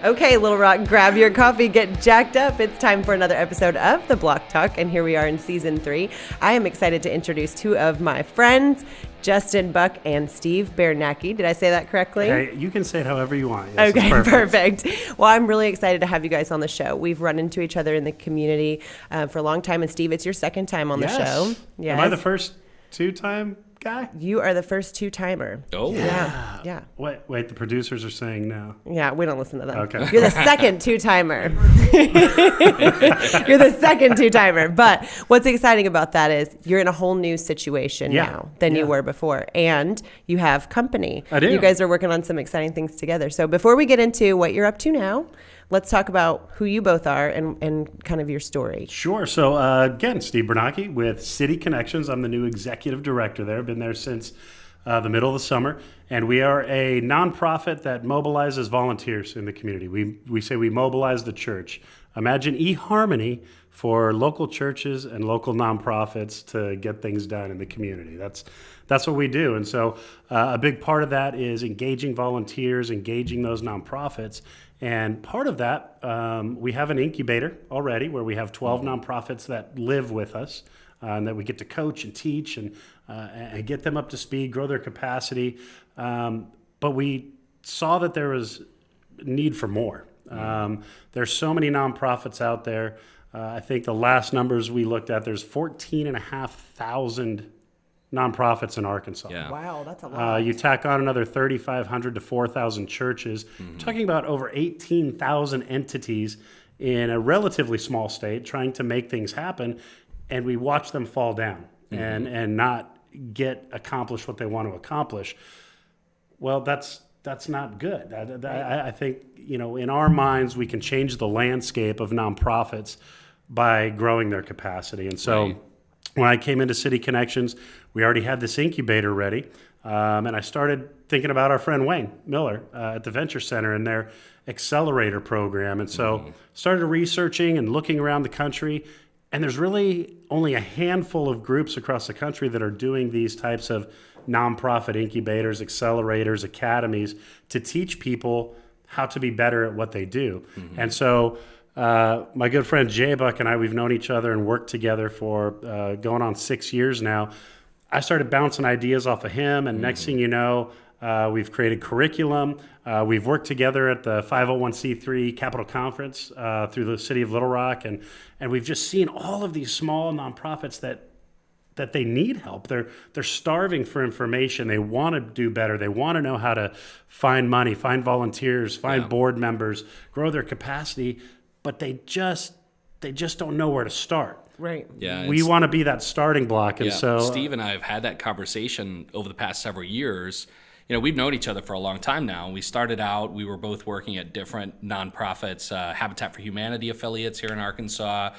Okay, Little Rock, grab your coffee, get jacked up. It's time for another episode of the BLOCKtalk, and here we are in season 3. I am excited to introduce two of my friends, Justin Buck and Steve Biernacki. Did I say that correctly? Hey, you can say it however you want. Yes, okay, perfect. Well, I'm really excited to have you guys on the show. We've run into each other in the community for a long time, and Steve, it's your second time on the show. Yes. Am I the first two-time guy? You are the first two-timer. Oh. Yeah. Wait, the producers are saying no. Yeah, we don't listen to them. Okay. You're the second two-timer. You're the second two-timer. But what's exciting about that is you're in a whole new situation now than you were before. And you have company. I do. You guys are working on some exciting things together. So before we get into what you're up to now, let's talk about who you both are and kind of your story. Sure. So, again, Steve Biernacki with City Connections. I'm the new executive director there. I've been there since the middle of the summer. And we are a nonprofit that mobilizes volunteers in the community. We say we mobilize the church. Imagine eHarmony for local churches and local nonprofits to get things done in the community. That's what we do. And so a big part of that is engaging volunteers, engaging those nonprofits. And part of that, we have an incubator already where we have 12 nonprofits that live with us and that we get to coach and teach and get them up to speed, grow their capacity. But we saw that there was need for more. There's so many nonprofits out there. I think the last numbers we looked at, there's 14,500 nonprofits in Arkansas. Yeah. Wow, that's a lot. You tack on another 3,500 to 4,000 churches. We're talking about over 18,000 entities in a relatively small state trying to make things happen, and we watch them fall down and not accomplish what they want to accomplish. Well, that's not good. I think, in our minds, we can change the landscape of nonprofits by growing their capacity. And so when I came into City Connections, we already had this incubator ready. And I started thinking about our friend Wayne Miller at the Venture Center and their accelerator program. And so started researching and looking around the country. And there's really only a handful of groups across the country that are doing these types of nonprofit incubators, accelerators, academies to teach people how to be better at what they do. And so my good friend Jay Buck and I, we've known each other and worked together for going on 6 years now. I started bouncing ideas off of him, and next thing you know, we've created curriculum. We've worked together at the 501c3 Capital Conference through the city of Little Rock, and we've just seen all of these small nonprofits that they need help. They're starving for information. They want to do better. They want to know how to find money, find volunteers, find board members, grow their capacity, but they just don't know where to start. Right. Yeah. We want to be that starting block. And so Steve and I have had that conversation over the past several years. We've known each other for a long time now. We started out, we were both working at different nonprofits, Habitat for Humanity affiliates here in Arkansas.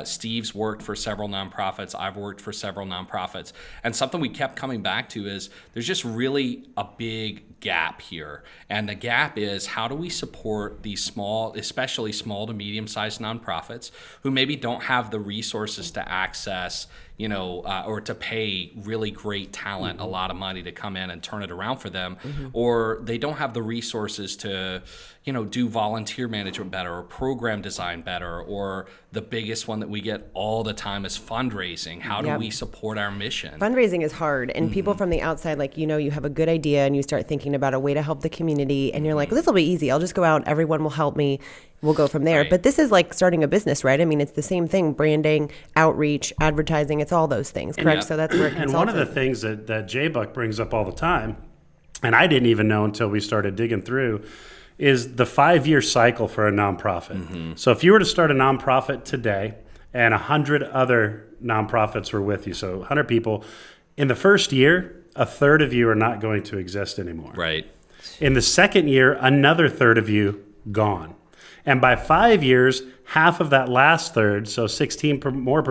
Steve's worked for several nonprofits. I've worked for several nonprofits. And something we kept coming back to is there's just really a big gap here. And the gap is, how do we support these small, especially small to medium-sized nonprofits who maybe don't have the resources to access or to pay really great talent a lot of money to come in and turn it around for them, or they don't have the resources to, do volunteer management better or program design better, or the biggest one that we get all the time is fundraising. How do we support our mission? Fundraising is hard, and people from the outside, you have a good idea and you start thinking about a way to help the community, and you're like, well, this will be easy. I'll just go out, everyone will help me. We'll go from there. Right. But this is like starting a business, right? I mean, it's the same thing, branding, outreach, advertising, it's all those things, correct? So that's where and one of the things that Jay Buck brings up all the time, and I didn't even know until we started digging through, is the 5-year cycle for a nonprofit. So if you were to start a nonprofit today and 100 other nonprofits were with you, so 100 people, in the first year, a third of you are not going to exist anymore. Right. In the second year, another third of you gone. And by 5 years, half of that last third, so 16% more,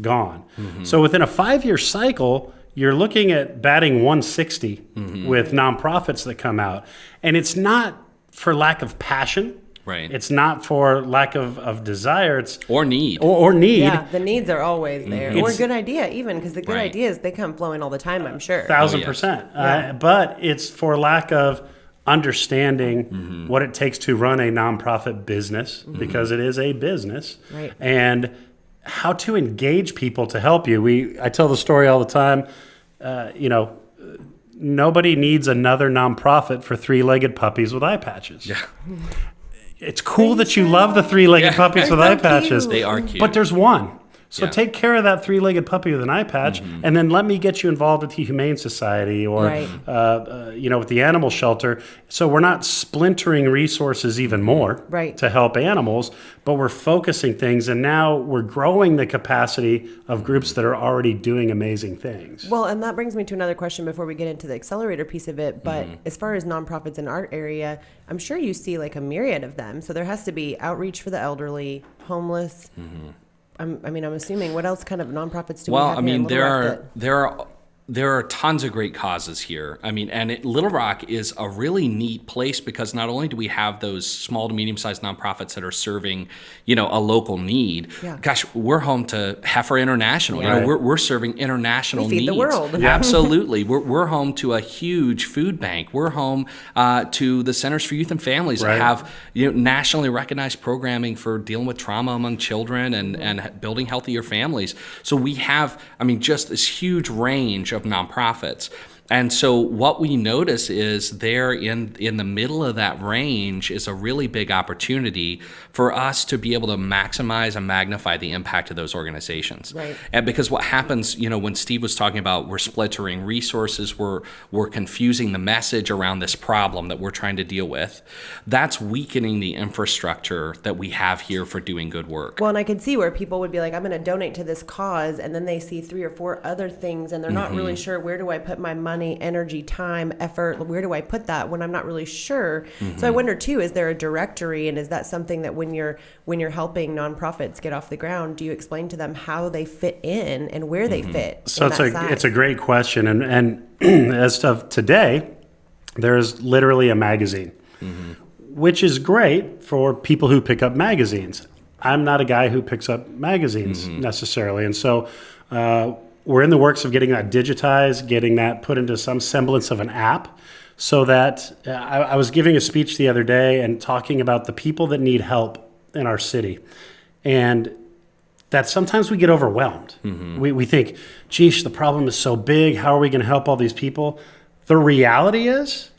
gone. So within a 5-year cycle, you're looking at batting 160 with nonprofits that come out. And it's not for lack of passion. Right. It's not for lack of desire. It's or need. Or need. Yeah, the needs are always there. Or good idea, even, because the good ideas, they come flowing all the time, I'm sure. 1,000%. But it's for lack of understanding what it takes to run a nonprofit business, because it is a business, Right. and how to engage people to help you. I tell the story all the time. Nobody needs another nonprofit for three-legged puppies with eye patches. Yeah. It's cool that you love the three-legged puppies with eye patches. They are cute. But there's one. So Yeah. take care of that three-legged puppy with an eye patch, and then let me get you involved with the Humane Society or, Right. with the animal shelter. So we're not splintering resources even more Right. to help animals, but we're focusing things, and now we're growing the capacity of groups that are already doing amazing things. Well, and that brings me to another question before we get into the accelerator piece of it. But as far as nonprofits in our area, I'm sure you see like a myriad of them. So there has to be outreach for the elderly, homeless. I'm assuming. What else kind of nonprofits do we have here in Little Rock that- there are tons of great causes here. Little Rock is a really neat place because not only do we have those small to medium-sized nonprofits that are serving, a local need. Yeah. Gosh, we're home to Heifer International. Yeah. We're serving international We feed needs. the world. Absolutely. We're home to a huge food bank. We're home to the Centers for Youth and Families that Right. have nationally recognized programming for dealing with trauma among children and building healthier families. So we have, just this huge range of nonprofits. And so what we notice is there in the middle of that range is a really big opportunity for us to be able to maximize and magnify the impact of those organizations. Right. And because what happens, when Steve was talking about we're splintering resources, we're confusing the message around this problem that we're trying to deal with, that's weakening the infrastructure that we have here for doing good work. Well, and I could see where people would be like, I'm going to donate to this cause, and then they see 3 or 4 other things, and they're not really sure, where do I put my money, energy, time, effort? Where do I put that when I'm not really sure? So I wonder too, is there a directory, and is that something that when you're helping nonprofits get off the ground, do you explain to them how they fit in and where they fit? So in that size? it's a great question, and as of today, there's literally a magazine, which is great for people who pick up magazines. I'm not a guy who picks up magazines necessarily, and so we're in the works of getting that digitized, getting that put into some semblance of an app, so that I was giving a speech the other day and talking about the people that need help in our city, and that sometimes we get overwhelmed. We think, geesh, the problem is so big. How are we going to help all these people? The reality is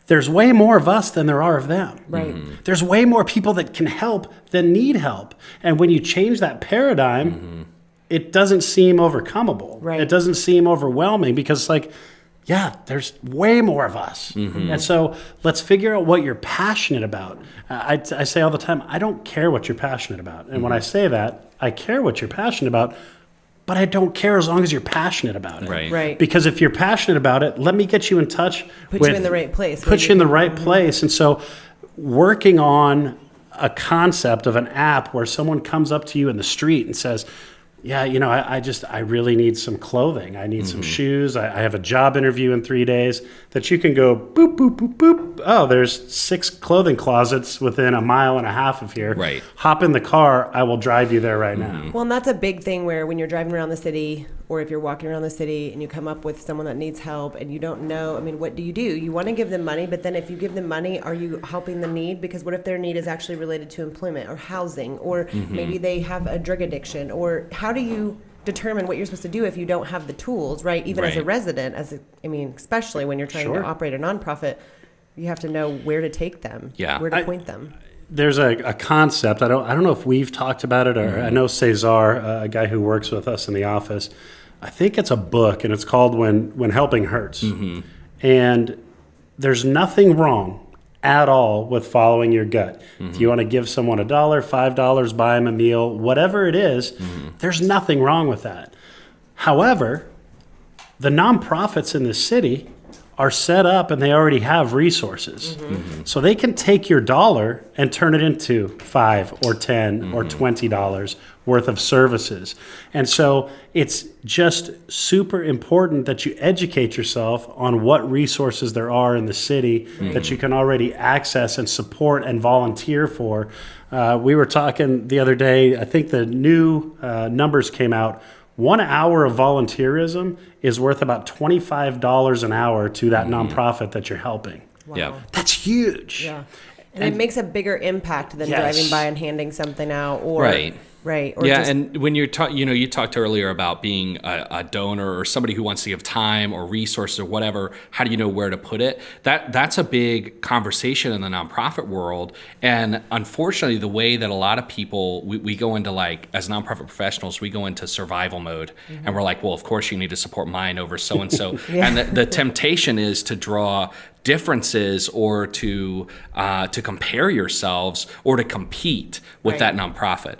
there's way more of us than there are of them. Right. There's way more people that can help than need help. And when you change that paradigm, it doesn't seem overcomable. Right. It doesn't seem overwhelming, because it's like, yeah, there's way more of us. And so let's figure out what you're passionate about. I say all the time, I don't care what you're passionate about. And when I say that, I care what you're passionate about, but I don't care as long as you're passionate about it. Right. Right. Because if you're passionate about it, let me get you in touch Put with... you in the right place. Put you in the right place. And so working on a concept of an app where someone comes up to you in the street and says, yeah, I really need some clothing. I need some shoes. I have a job interview in 3 days, that you can go boop, boop, boop, boop. Oh, there's 6 clothing closets within a mile and a half of here. Right. Hop in the car. I will drive you there right now. Well, and that's a big thing where when you're driving around the city, or if you're walking around the city and you come up with someone that needs help and you don't know, what do? You want to give them money, but then if you give them money, are you helping the need? Because what if their need is actually related to employment or housing, or maybe they have a drug addiction, or how do you determine what you're supposed to do if you don't have the tools, right? Even as a Right. resident, especially when you're trying Sure. to operate a nonprofit, you have to know where to take them, Yeah. where to point them. There's a concept. I don't know if we've talked about it, or I know Cesar, a guy who works with us in the office. I think it's a book, and it's called When Helping Hurts. And there's nothing wrong at all with following your gut. If you want to give someone $1, $5, buy them a meal, whatever it is, there's nothing wrong with that. However, the nonprofits in the city are set up and they already have resources. So they can take your dollar and turn it into $5 or $10 or $20 worth of services. And so it's just super important that you educate yourself on what resources there are in the city that you can already access and support and volunteer for. We were talking the other day, I think the new numbers came out. 1 hour of volunteerism is worth about $25 an hour to that nonprofit that you're helping. Yeah. That's huge. Yeah. And it makes a bigger impact than driving by and handing something out, or Right. Right. Or Yeah, and when you're you talked earlier about being a donor or somebody who wants to give time or resources or whatever. How do you know where to put it? That's a big conversation in the nonprofit world. And unfortunately, the way that a lot of people we go into, like, as nonprofit professionals, we go into survival mode, and we're like, well, of course you need to support mine over so and so. And the temptation is to draw differences or to compare yourselves or to compete with that nonprofit.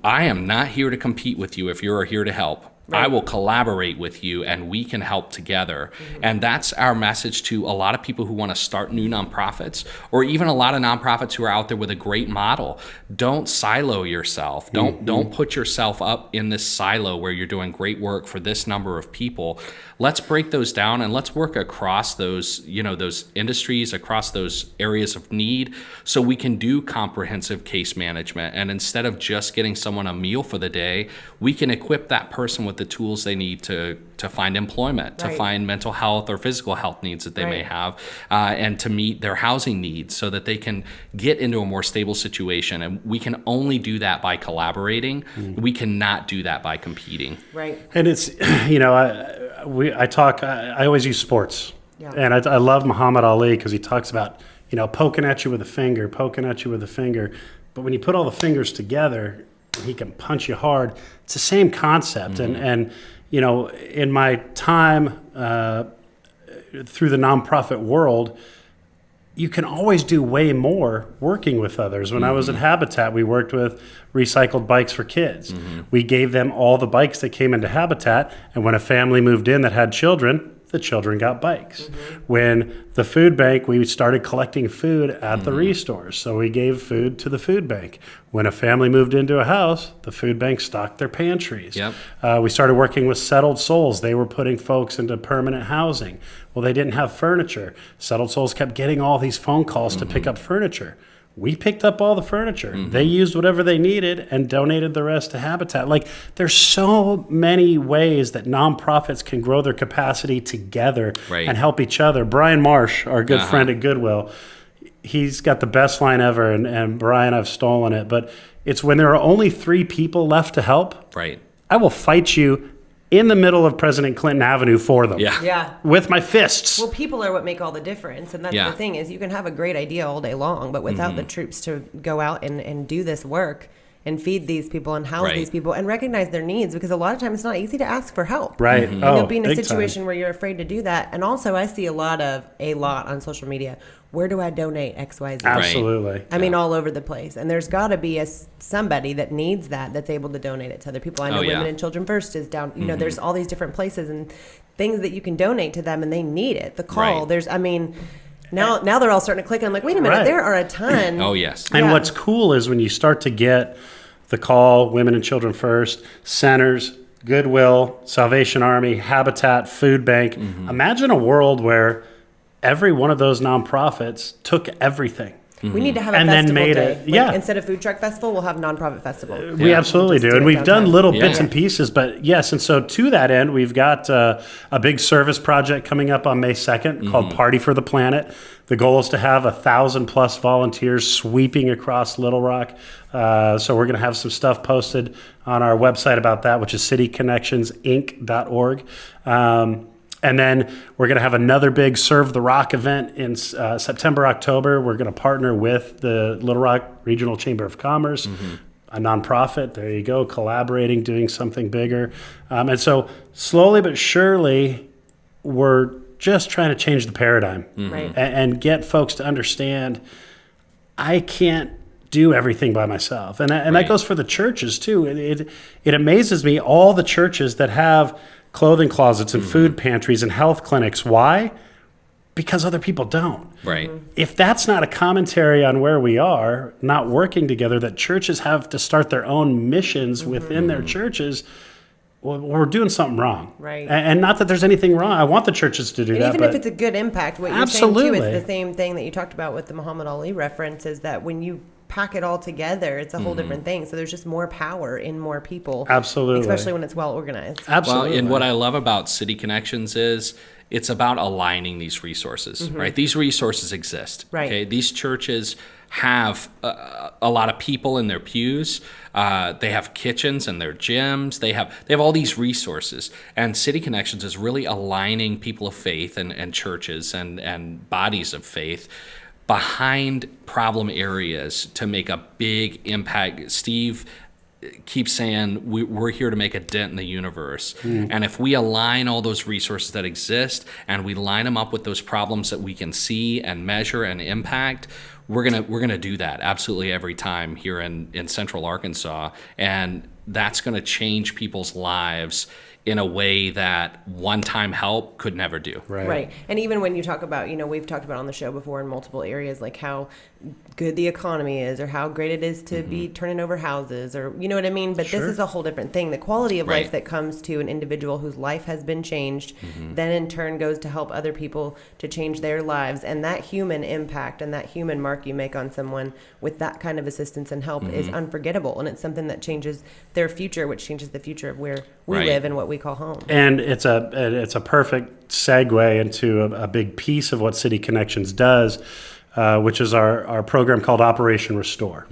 I am not here to compete with you if you're here to help. Right. I will collaborate with you and we can help together. And that's our message to a lot of people who want to start new nonprofits, or even a lot of nonprofits who are out there with a great model. Don't silo yourself. Don't put yourself up in this silo where you're doing great work for this number of people. Let's break those down and let's work across those, those industries, across those areas of need, so we can do comprehensive case management. And instead of just getting someone a meal for the day, we can equip that person with the tools they need to find employment, to find mental health or physical health needs that they may have, and to meet their housing needs so that they can get into a more stable situation. And we can only do that by collaborating. We cannot do that by competing. Right. And it's, I always use sports. Yeah. And I love Muhammad Ali because he talks about, poking at you with a finger. But when you put all the fingers together, he can punch you hard. It's the same concept. And in my time through the nonprofit world, you can always do way more working with others. When I was at Habitat, we worked with recycled bikes for kids. We gave them all the bikes that came into Habitat, and when a family moved in that had children, the children got bikes. When the food bank, we started collecting food at the restores, so we gave food to the food bank. When a family moved into a house, the food bank stocked their pantries. We started working with Settled Souls. They were putting folks into permanent housing. Well, they didn't have furniture. Settled Souls kept getting all these phone calls to pick up furniture. We picked up all the furniture. They used whatever they needed and donated the rest to Habitat. Like, there's so many ways that nonprofits can grow their capacity together and help each other. Brian Marsh, our good friend at Goodwill, he's got the best line ever, and Brian, I've stolen it, but it's when there are only 3 people left to help, I will fight you in the middle of President Clinton Avenue for them. With my fists. Well, people are what make all the difference. And that's the thing, is you can have a great idea all day long, but without the troops to go out and do this work and feed these people and house these people and recognize their needs, because a lot of times it's not easy to ask for help. Be in a situation where you're afraid to do that. And also, I see a lot on social media. Where do I donate X, Y, Z? Absolutely. I mean, all over the place. And there's got to be somebody that needs that's able to donate it to other people. I know Women and Children First is down. There's all these different places and things that you can donate to them, and they need it. The call. Now they're all starting to click. I'm like, wait a minute, there are a ton. And what's cool is when you start to get the call, Women and Children First, centers, Goodwill, Salvation Army, Habitat, Food Bank. Imagine a world where every one of those nonprofits took everything. We need to have a and festival then made day. it. Instead of food truck festival, we'll have nonprofit festival. We absolutely do. And we've done little bits and pieces, but yes. And so to that end, we've got a big service project coming up on May 2nd called Party for the Planet. The goal is to have 1,000+ volunteers sweeping across Little Rock. So we're going to have some stuff posted on our website about that, which is cityconnectionsinc.org. And then we're going to have another big Serve the Rock event in September, October. We're going to partner with the Little Rock Regional Chamber of Commerce, a nonprofit. There you go, collaborating, doing something bigger. And so slowly but surely, we're just trying to change the paradigm and get folks to understand I can't do everything by myself. And that goes for the churches too. It amazes me, all the churches that have clothing closets and food pantries and health clinics. Why? Because other people don't. If that's not a commentary on where we are, not working together, that churches have to start their own missions within their churches, well, we're doing something wrong. And not that there's anything wrong. I want the churches to do that. Even if it's a good impact, what you're saying too is the same thing that you talked about with the Muhammad Ali reference, is that when you pack it all together, it's a whole different thing. So there's just more power in more people. Absolutely. Especially when it's well organized. Absolutely. Well, and what I love about City Connections is it's about aligning these resources, right? These resources exist. Right. Okay. These churches have a lot of people in their pews. They have kitchens and their gyms. They have all these resources. And City Connections is really aligning people of faith and churches and bodies of faith behind problem areas to make a big impact. Steve keeps saying we're here to make a dent in the universe. And if we align all those resources that exist and we line them up with those problems that we can see and measure and impact, we're gonna do that absolutely every time here in Central Arkansas, and that's gonna change people's lives in a way that one-time help could never do. Right. And even when you talk about, we've talked about on the show before in multiple areas, like how good the economy is or how great it is to be turning over houses or, you know what I mean? But this is a whole different thing. The quality of life that comes to an individual whose life has been changed, then in turn goes to help other people to change their lives. And that human impact and that human mark you make on someone with that kind of assistance and help is unforgettable. And it's something that changes their future, which changes the future of where we live and what we call home. And it's a perfect segue into a big piece of what City Connections does, which is our program called Operation Restore.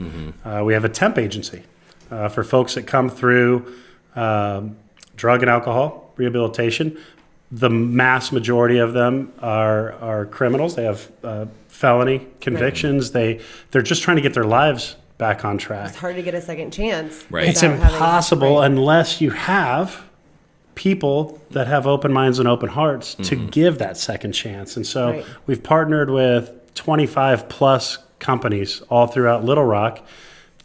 We have a temp agency for folks that come through drug and alcohol rehabilitation. The mass majority of them are criminals. They have felony convictions. They're just trying to get their lives back on track. It's hard to get a second chance. Right. It's impossible unless you have people that have open minds and open hearts to give that second chance. And so we've partnered with 25 plus companies all throughout Little Rock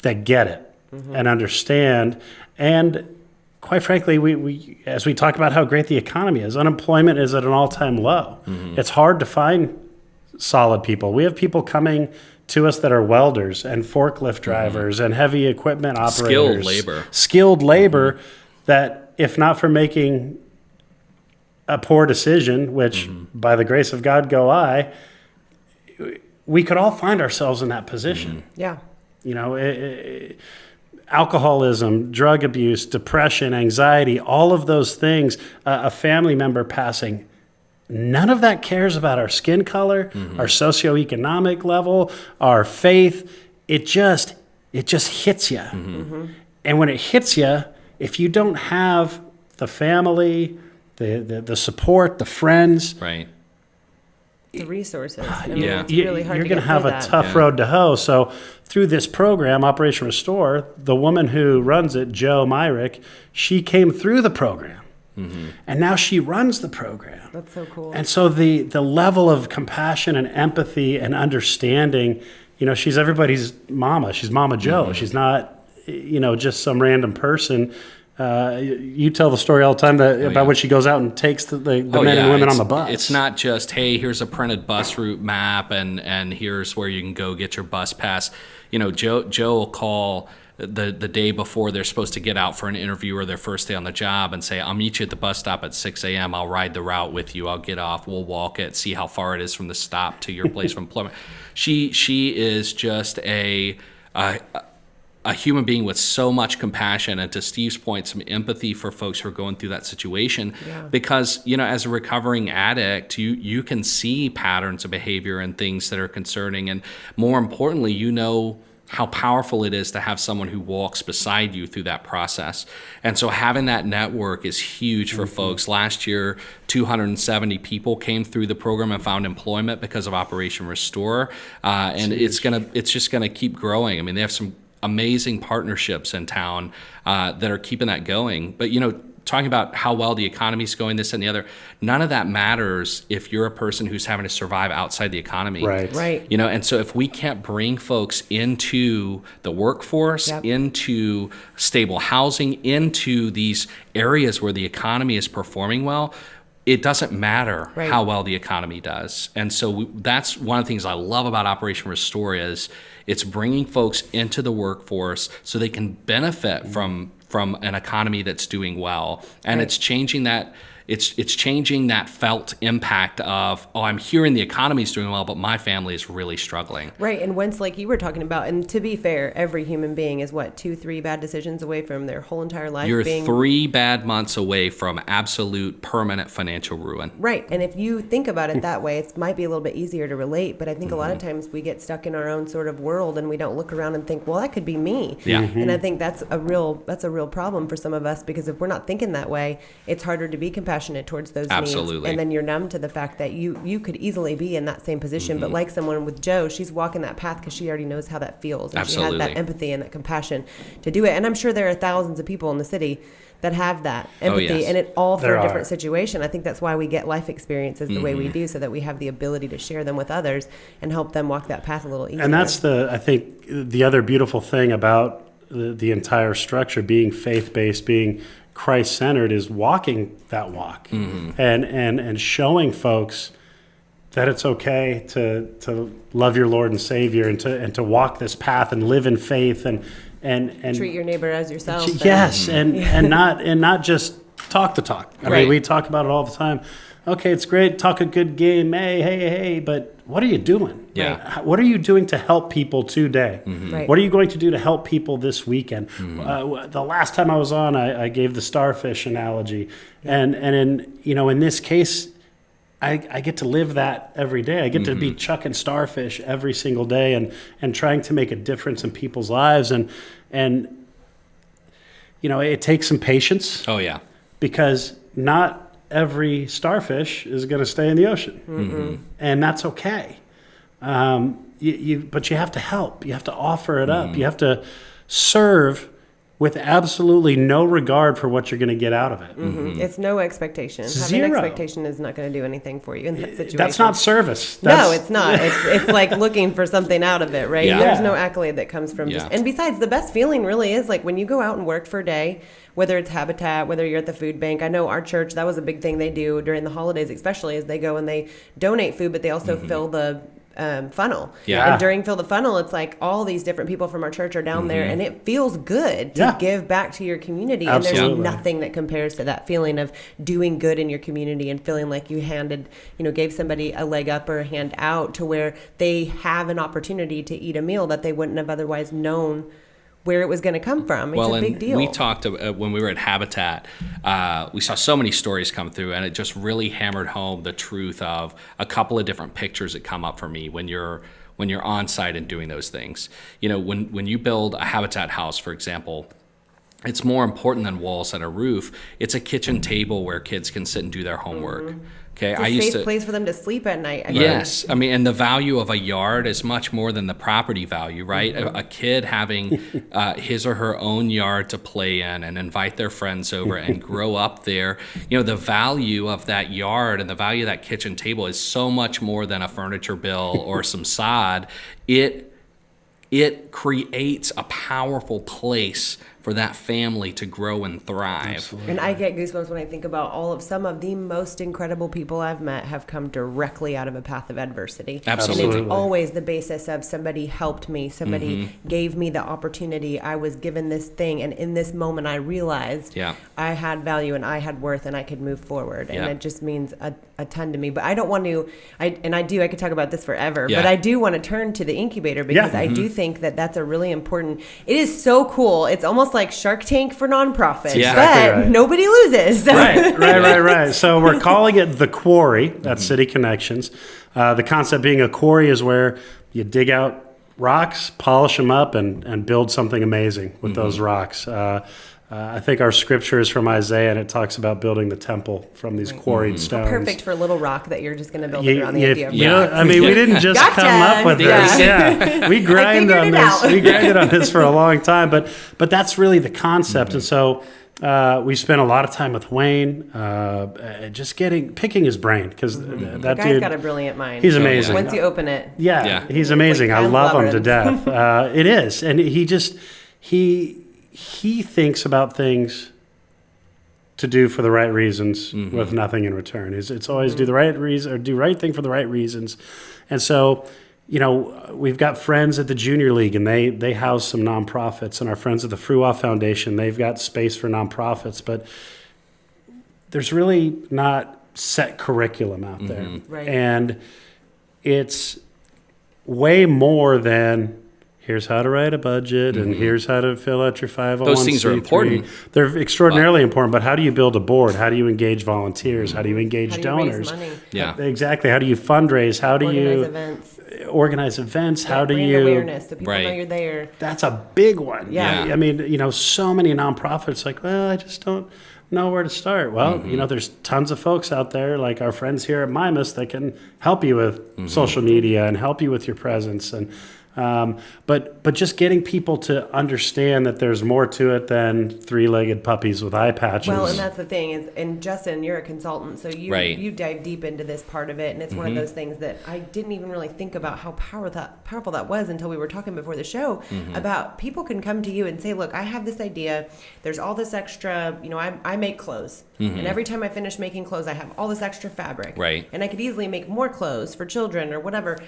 that get it and understand. And quite frankly, we as we talk about how great the economy is, unemployment is at an all-time low. It's hard to find solid people. We have people coming to us that are welders and forklift drivers and heavy equipment operators. Skilled labor that, if not for making a poor decision, which by the grace of God go I, we could all find ourselves in that position. Yeah. Alcoholism, drug abuse, depression, anxiety, all of those things, a family member passing, none of that cares about our skin color, our socioeconomic level, our faith. It just hits you. And when it hits you, if you don't have the family, the support, the friends, the resources, it's really hard. You're going to have a tough road to hoe. So through this program, Operation Restore, the woman who runs it, Jo Myrick, she came through the program. And now she runs the program. That's so cool. And so the level of compassion and empathy and understanding, she's everybody's mama. She's Mama Jo. She's not, just some random person. You tell the story all the time about when she goes out and takes the men and women on the bus. It's not just, hey, here's a printed bus route map and here's where you can go get your bus pass. Jo will call the day before they're supposed to get out for an interview or their first day on the job and say, I'll meet you at the bus stop at 6 a.m. I'll ride the route with you. I'll get off. We'll walk it, see how far it is from the stop to your place of employment. She is just a human being with so much compassion and, to Steve's point, some empathy for folks who are going through that situation. Because, as a recovering addict, you can see patterns of behavior and things that are concerning. And more importantly, how powerful it is to have someone who walks beside you through that process. And so having that network is huge for folks. Last year, 270 people came through the program and found employment because of Operation Restore. And it's just gonna keep growing. I mean, they have some amazing partnerships in town that are keeping that going. But, talking about how well the economy's going, this and the other, none of that matters if you're a person who's having to survive outside the economy. Right. And so if we can't bring folks into the workforce, into stable housing, into these areas where the economy is performing well, it doesn't matter how well the economy does. And so that's one of the things I love about Operation Restore is it's bringing folks into the workforce so they can benefit from an economy that's doing well. And it's changing that. it's changing that felt impact of, oh, I'm hearing the economy's doing well, but my family is really struggling. Right. And once, like you were talking about, and to be fair, every human being is 2-3 bad decisions away from their whole entire life You're being 3 bad months away from absolute permanent financial ruin. right. And if you think about it that way, it might be a little bit easier to relate. But I think a lot of times we get stuck in our own sort of world and we don't look around and think, well, that could be me. Yeah. And I think that's a real problem for some of us, because if we're not thinking that way, it's harder to be compassionate towards those Absolutely. needs. And then you're numb to the fact that you could easily be in that same position. But like someone with Joe, she's walking that path because she already knows how that feels. And Absolutely. she has that empathy and that compassion to do it. And I'm sure there are thousands of people in the city that have that empathy, yes. and it all for There a different are. situation. I think that's why we get life experiences the way we do, so that we have the ability to share them with others and help them walk that path a little easier. And that's I think the other beautiful thing about the entire structure being faith-based, being Christ-centered, is walking that walk and showing folks that it's okay to love your Lord and Savior and to walk this path and live in faith and treat your neighbor as yourself. yes, and not just talk the talk. I Right. mean, we talk about it all the time. Okay, it's great, talk a good game, hey, but what are you doing? Yeah. What are you doing to help people today? Right. What are you going to do to help people this weekend? The last time I was on, I gave the starfish analogy, and in this case, I get to live that every day. I get to be chucking starfish every single day and trying to make a difference in people's lives, and it takes some patience. Oh, yeah. Because not every starfish is going to stay in the ocean, and that's okay. But you have to help. You have to offer it up. You have to serve with absolutely no regard for what you're going to get out of it. It's no expectation. Zero. Having expectation is not going to do anything for you in that situation. That's not service. No, it's not. It's like looking for something out of it, right? Yeah. There's no accolade that comes from just. Yeah. And besides, the best feeling really is like when you go out and work for a day, whether it's Habitat, whether you're at the food bank. I know our church, that was a big thing they do during the holidays, especially, is they go and they donate food, but they also fill the funnel. Yeah. And during Fill the Funnel, it's like all these different people from our church are down there, and it feels good to Yeah. give back to your community. Absolutely. And there's nothing that compares to that feeling of doing good in your community and feeling like you gave somebody a leg up or a hand out to where they have an opportunity to eat a meal that they wouldn't have otherwise known where it was going to come from. It's a big deal. We talked when we were at Habitat, we saw so many stories come through, and it just really hammered home the truth of a couple of different pictures that come up for me when you're on site and doing those things. When you build a Habitat house, for example, it's more important than walls and a roof. It's a kitchen table where kids can sit and do their homework. Okay, It's a safe place for them to sleep at night. Yes, I mean, and the value of a yard is much more than the property value, right? A kid having his or her own yard to play in and invite their friends over and grow up there. The value of that yard and the value of that kitchen table is so much more than a furniture bill or some sod. It creates a powerful place for that family to grow and thrive. Absolutely. And I get goosebumps when I think about some of the most incredible people I've met have come directly out of a path of adversity. Absolutely. And it's always the basis of somebody helped me, somebody gave me the opportunity, I was given this thing, and in this moment I realized I had value and I had worth and I could move forward. And it just means a ton to me. But I don't want to, I could talk about this forever, but I do want to turn to the incubator because I do think that that's a really important, it is so cool. It's almost like Shark Tank for nonprofits, Yeah. but Exactly right. nobody loses. Right. So we're calling it the Quarry at City Connections. The concept being a quarry is where you dig out rocks, polish them up, and build something amazing with those rocks. I think our scripture is from Isaiah, and it talks about building the temple from these quarried stones. Perfect for Little Rock that you're just going to build around the idea of we didn't just Gotcha. come up with this. Yeah. Yeah, we grind figured on it this. out. We grinded on this for a long time, but that's really the concept. And so we spent a lot of time with Wayne, just picking his brain because that That guy's dude got a brilliant mind. he's amazing. Once you open it. Yeah, he's It's amazing. like I Pam's love him to Labyrinth. death. It is, and he thinks about things to do for the right reasons with nothing in return. It's always do the right reason or do right thing for the right reasons. And so, we've got friends at the Junior League, and they house some nonprofits, and our friends at the Fruoff Foundation, they've got space for nonprofits. But there's really not set curriculum out there. Right. And it's way more than here's how to write a budget and here's how to fill out your 501c3. Those things are important. They're extraordinarily important, but how do you build a board? How do you engage volunteers? How do you engage How do you donors? raise money? Yeah. Exactly. How do you fundraise? How do Organize you events. organize events? How do Brand you awareness so people know Right. you're there. That's a big one. Yeah. I mean, so many nonprofits like, well, I just don't know where to start. Well, there's tons of folks out there like our friends here at Mimas that can help you with social media and help you with your presence. And but just getting people to understand that there's more to it than three-legged puppies with eye patches. Well, and that's the thing is, and Justin, you're a consultant, so you dive deep into this part of it, and it's one of those things that I didn't even really think about how powerful that was until we were talking before the show about people can come to you and say, look, I have this idea. There's all this extra, I make clothes, and every time I finish making clothes, I have all this extra fabric, Right. and I could easily make more clothes for children or whatever.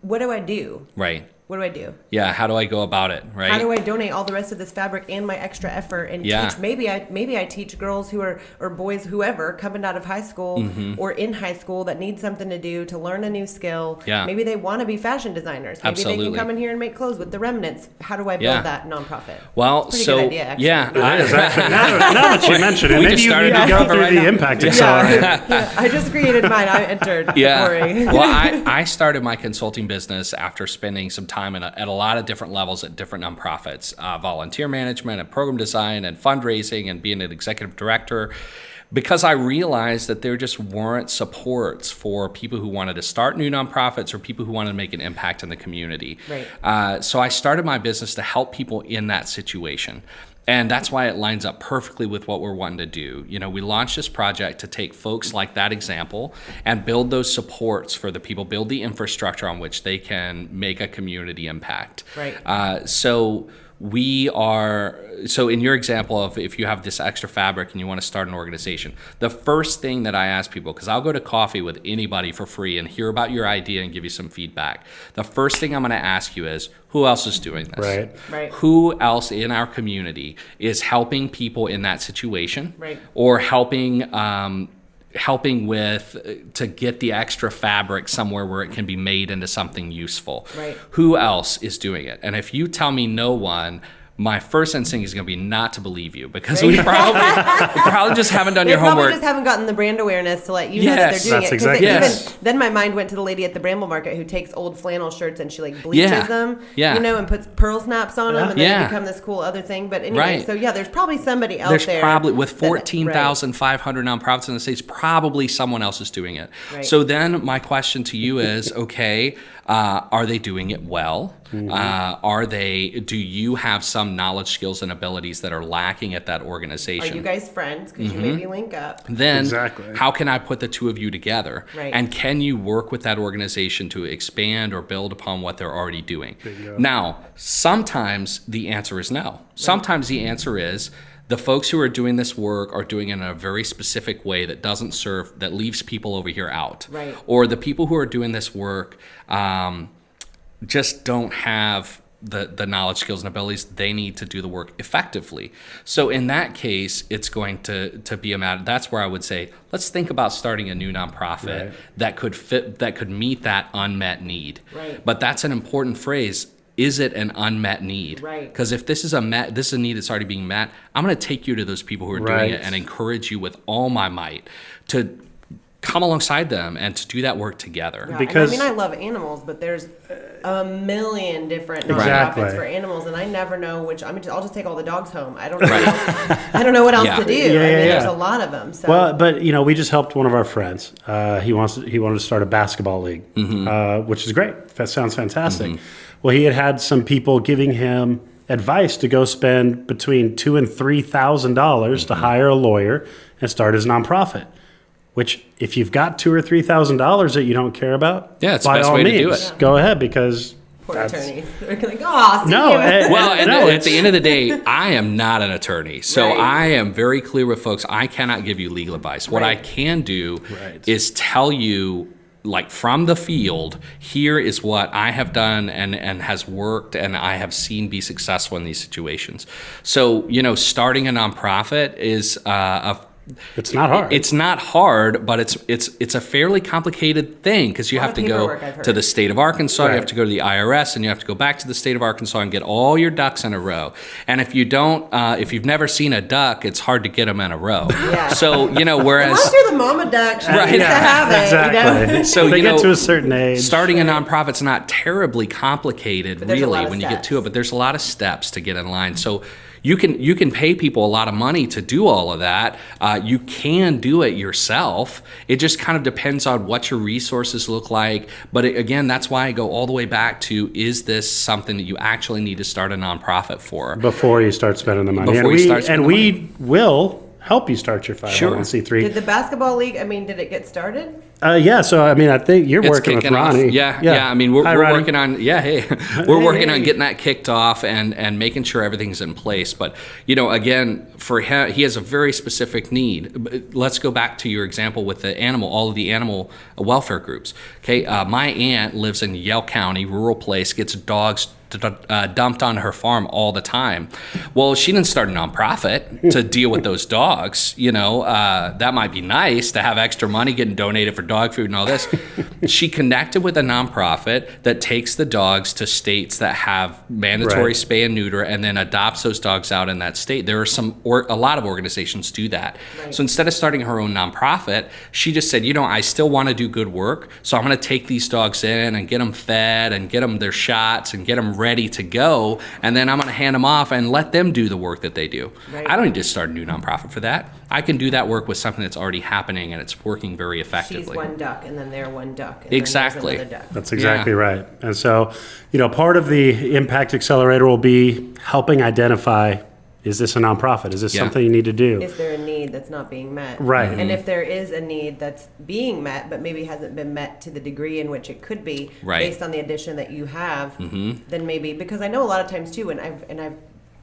What do I do? Right. What do I do? Yeah. How do I go about it? Right. How do I donate all the rest of this fabric and my extra effort and teach? Maybe I teach girls who are or boys, whoever, coming out of high school or in high school that need something to do to learn a new skill. Yeah. Maybe they want to be fashion designers. Maybe they Absolutely. can come in here and make clothes with the remnants. How do I build that nonprofit? Well, Pretty so good idea, actually. yeah, now that you mention it, We maybe just you started need to to go cover through right the now. Impact Accelerator. Yeah, I just created mine. I entered. Yeah. Corey. Well, I started my consulting business after spending some time at a lot of different levels at different nonprofits, volunteer management and program design and fundraising and being an executive director, because I realized that there just weren't supports for people who wanted to start new nonprofits or people who wanted to make an impact in the community. Right. So I started my business to help people in that situation. And that's why it lines up perfectly with what we're wanting to do. We launched this project to take folks like that example and build those supports for the people, build the infrastructure on which they can make a community impact. Right. So in your example of if you have this extra fabric and you want to start an organization, the first thing that I ask people, because I'll go to coffee with anybody for free and hear about your idea and give you some feedback. The first thing I'm going to ask you is, who else is doing this? Right. Who else in our community is helping people in that situation? Right. Or helping with to get the extra fabric somewhere where it can be made into something useful. Right. Who else is doing it? And if you tell me no one, my first instinct is going to be not to believe you, because we probably just haven't done your They probably homework. just haven't gotten the brand awareness to let you know that Yes. they're doing That's it. 'Cause exactly- Yes. Then my mind went to the lady at the Bramble Market who takes old flannel shirts and she bleaches Yeah. them, Yeah. and puts pearl snaps on them, and then Yeah. they become this cool other thing. But anyway, Right. so there's probably somebody out There's there. probably, with that- 14,500 nonprofits in the States, probably someone else is doing it. Right. So then my question to you is, okay, are they doing it well? Do you have some knowledge, skills, and abilities that are lacking at that Are organization? you guys friends? Because you maybe link up. Then Exactly. how can I put the two of you together? Right. And can you work with that organization to expand or build upon what they're already doing? Bingo. Now, sometimes the answer is no. Sometimes the answer is the folks who are doing this work are doing it in a very specific way that leaves people over here out. Right. Or the people who are doing this work just don't have the knowledge, skills, and abilities they need to do the work effectively. So in that case, it's going to be a matter. That's where I would say, let's think about starting a new nonprofit that could meet that unmet need. Right. But that's an important phrase. Is it an unmet need? Right. Because if this is a need that's already being met, I'm going to take you to those people who are doing it and encourage you with all my might to come alongside them and to do that work together. Yeah, Because- I love animals, but there's a million different Exactly. nonprofits for animals, and I never know which. I'll just take all the dogs home. I don't know. I don't know what else Yeah. to do. Yeah, There's yeah. a lot of them. So. Well, but we just helped one of our friends. He wanted to start a basketball league, which is great. That sounds fantastic. Well, he had some people giving him advice to go spend between $2,000 and $3,000 to hire a lawyer and start his nonprofit. Which, if you've got $2,000 or $3,000 that you don't care about, Yeah, it's the by best all way to means, do it. go ahead, because Poor that's attorneys. They're like, oh, No, Well, No, at the end of the day, I am not an attorney. So Right. I am very clear with folks. I cannot give you legal advice. What I Right. can do Right. is tell you, like from the field, here is what I have done and has worked and I have seen be successful in these situations. So, starting a nonprofit is It's not hard. It's not hard, but it's a fairly complicated thing because you have to go to the state of Arkansas, you have to go to the IRS, and you have to go back to the state of Arkansas and get all your ducks in a row. And if you don't, if you've never seen a duck, it's hard to get them in a row. Yeah. So whereas unless you're the mama duck, she Right. needs to have it. Exactly. So they get to a certain age. starting a nonprofit's not terribly complicated, there's a lot really, of when you get steps. to it. But there's a lot of steps to get in line. So you can pay people a lot of money to do all of that. You can do it yourself. It just kind of depends on what your resources look like. But again, that's why I go all the way back to: is this something that you actually need to start a nonprofit for Before you start spending the money. Before you start spending the we will help you start your 501c3. Did the basketball league, did it get started? Yeah, so I think you're It's working with kicking off. Ronnie. Yeah. I mean, we're Ronnie. working on. Yeah, hey, we're working on getting that kicked off and making sure everything's in place. But again, for him, he has a very specific need. Let's go back to your example with all of the animal welfare groups. Okay, my aunt lives in Yell County, rural place, gets dogs dumped on her farm all the time. Well, she didn't start a nonprofit to deal with those dogs. That might be nice to have extra money getting donated for dog food and all this. She connected with a nonprofit that takes the dogs to states that have mandatory spay and neuter and then adopts those dogs out in that state. There are a lot of organizations do that. Right. So instead of starting her own nonprofit, she just said, I still want to do good work, so I'm going to take these dogs in and get them fed and get them their shots and get them ready to go, and then I'm going to hand them off and let them do the work that they do. Right. I don't need to start a new nonprofit for that. I can do that work with something that's already happening and it's working very effectively. She's one duck, and then they're one duck. And exactly. Then there's another duck. That's exactly right. And so, part of the Impact Accelerator will be helping identify, is this a nonprofit? Is this something you need to do? Is there a need that's not being met? Right. And if there is a need that's being met, but maybe hasn't been met to the degree in which it could be, based on the addition that you have, then maybe, because I know a lot of times too, and I've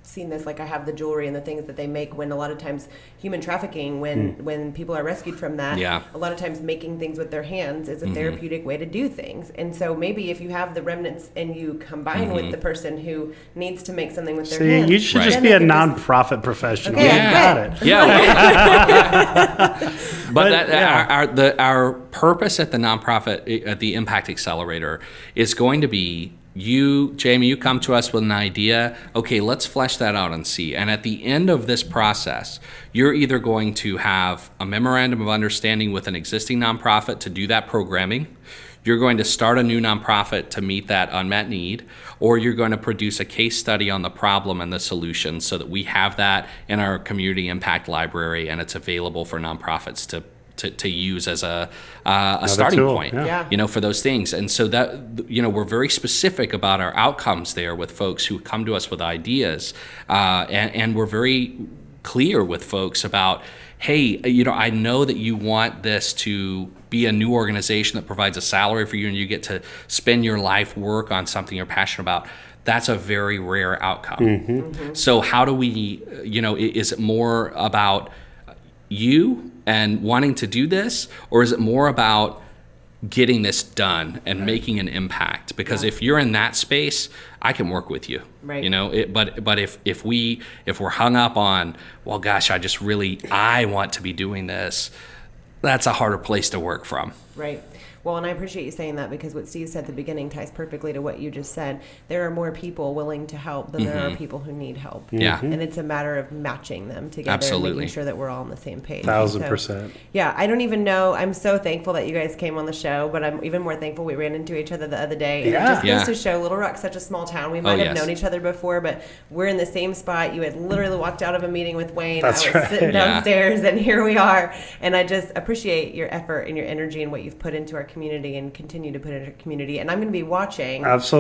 seen this, like I have the jewelry and the things that they make, when a lot of times human trafficking, when people are rescued from that, a lot of times making things with their hands is a therapeutic way to do things. And so maybe if you have the remnants and you combine with the person who needs to make something with their hands, you should just be a nonprofit professional. Okay, got it. Yeah. But our purpose at the nonprofit, at the Impact Accelerator, is going to be, Jamie, you come to us with an idea. Okay, let's flesh that out and see. And at the end of this process, you're either going to have a memorandum of understanding with an existing nonprofit to do that programming, you're going to start a new nonprofit to meet that unmet need, or you're going to produce a case study on the problem and the solution so that we have that in our community impact library and it's available for nonprofits to use as a starting point, for those things. And so that, we're very specific about our outcomes there with folks who come to us with ideas. And we're very clear with folks about, hey, I know that you want this to be a new organization that provides a salary for you and you get to spend your life work on something you're passionate about. That's a very rare outcome. So how do we, is it more about you and wanting to do this, or is it more about getting this done and making an impact? Because if you're in that space, I can work with you. Right. But if we're hung up on, well, gosh, I want to be doing this, that's a harder place to work from. Right. Well, and I appreciate you saying that, because what Steve said at the beginning ties perfectly to what you just said. There are more people willing to help than there are people who need help. Yeah. And it's a matter of matching them together. Absolutely. And making sure that we're all on the same page. 1,000%. Yeah, I don't even know. I'm so thankful that you guys came on the show, but I'm even more thankful we ran into each other the other day. And it just goes to show Little Rock's such a small town. We might have known each other before, but we're in the same spot. You had literally walked out of a meeting with Wayne. That's I was sitting downstairs, and here we are. And I just appreciate your effort and your energy and what you've put into our community and continue to put into our community. And I'm going to be watching to see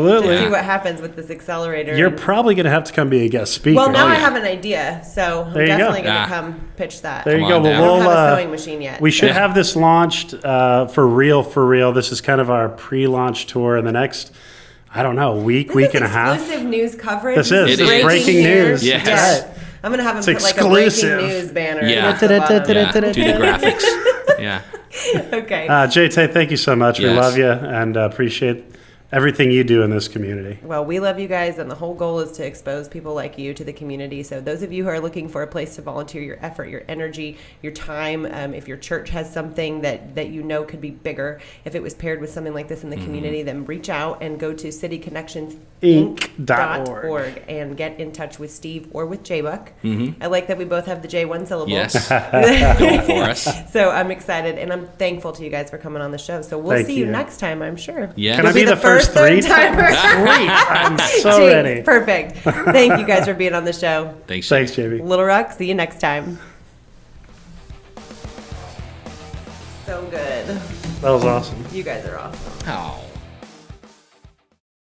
what happens with this accelerator. You're probably going to have to come be a guest speaker. Well, now I have an idea, so I'm definitely going to come pitch that. There you go. I don't have a sewing machine yet. We should have this launched for real. This is kind of our pre-launch tour in the next, I don't know, week and a half. Exclusive news coverage. This is breaking news. Yes. Right. I'm going to have him put exclusive. like a breaking news banner. Yeah. Do the graphics. Yeah. Okay. JT, thank you so much. We love you and appreciate everything you do in this community. Well, we love you guys, and the whole goal is to expose people like you to the community. So those of you who are looking for a place to volunteer your effort, your energy, your time, if your church has something that you know could be bigger, if it was paired with something like this in the community, then reach out and go to cityconnectionsinc.org and get in touch with Steve or with J-Buck. I like that we both have the J one syllable. Yes, going for us. So I'm excited, and I'm thankful to you guys for coming on the show. So we'll see you next time, I'm sure. Yeah. Can I be the first three? I'm so Jeez, ready. Perfect. Thank you guys for being on the show. Thanks, JB. Little Rock, see you next time. So good. That was awesome. You guys are awesome. Oh.